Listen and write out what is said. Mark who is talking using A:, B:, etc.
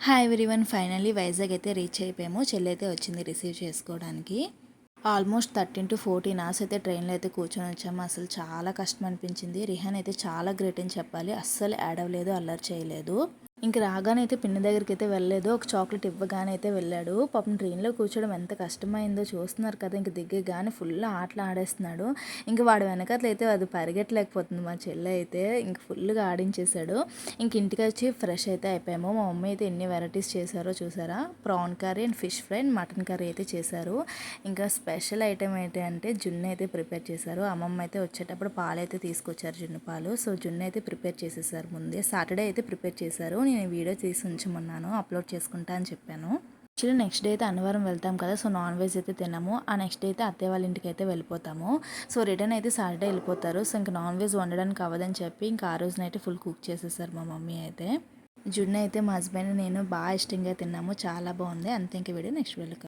A: Hi everyone, finally Vizag అయితే reach అయిపోయాము. చెల్లి అయితే వచ్చింది రిసీవ్ చేసుకోవడానికి. ఆల్మోస్ట్ 13 to 14 hours అయితే ట్రైన్లో అయితే కూర్చొని వచ్చాము. అసలు చాలా కష్టం అనిపించింది. రిహాన్ అయితే చాలా గ్రేట్ అని చెప్పాలి. అస్సలు ఏడవలేదు, అల్లరి చేయలేదు. ఇంక రాగానే అయితే పిన్ని దగ్గరికి అయితే వెళ్ళలేదు. ఒక చాక్లెట్ ఇవ్వగానే అయితే వెళ్ళాడు. పాపం ట్రైన్లో కూర్చోవడం ఎంత కష్టమైందో చూస్తున్నారు కదా. ఇంక దిగ్గగానే ఫుల్ ఆటలు ఆడేస్తున్నాడు. ఇంక వాడు వెనకట్ల అయితే అది పరిగెట్టలేకపోతుంది. మా చెల్లి అయితే ఇంక ఫుల్గా ఆడించేశాడు. ఇంక ఇంటికి వచ్చి ఫ్రెష్ అయితే అయిపోయాము. మా మమ్మీ అయితే ఎన్ని వెరైటీస్ చేశారో చూసారా. Prawn curry and fish fry and mutton curry అయితే చేశారు. ఇంకా స్పెషల్ ఐటెం ఏంటి అంటే జున్ను అయితే ప్రిపేర్ చేశారు. అమ్మమ్మ అయితే వచ్చేటప్పుడు పాలు అయితే తీసుకొచ్చారు, జున్ను పాలు. సో జున్ను అయితే ప్రిపేర్ చేసేసారు ముందే. సాటర్డే అయితే ప్రిపేర్ చేశారు. నేను వీడియో తీసి ఉంచమన్నాను, అప్లోడ్ చేసుకుంటా అని చెప్పాను. యాక్చువల్లీ నెక్స్ట్ డే అయితే అన్నవరం వెళ్తాం కదా. సో నాన్ వెజ్ అయితే తిన్నాము. ఆ నెక్స్ట్ డే అయితే అత్తయ్య వాళ్ళ ఇంటికి అయితే వెళ్ళిపోతాము. సో రిటర్న్ అయితే సాటర్డే వెళ్ళిపోతారు. సో ఇంకా నాన్ వెజ్ వండడానికి అవ్వదని చెప్పి ఇంకా ఆ రోజునైతే ఫుల్ కుక్ చేసేసారు మా మమ్మీ అయితే. జున్ను అయితే మా హస్బెండ్ నేను బాగా ఇష్టంగా తిన్నాము. చాలా బాగుంది. అంతే, ఇంక వీడియో నెక్స్ట్ వెళ్ళి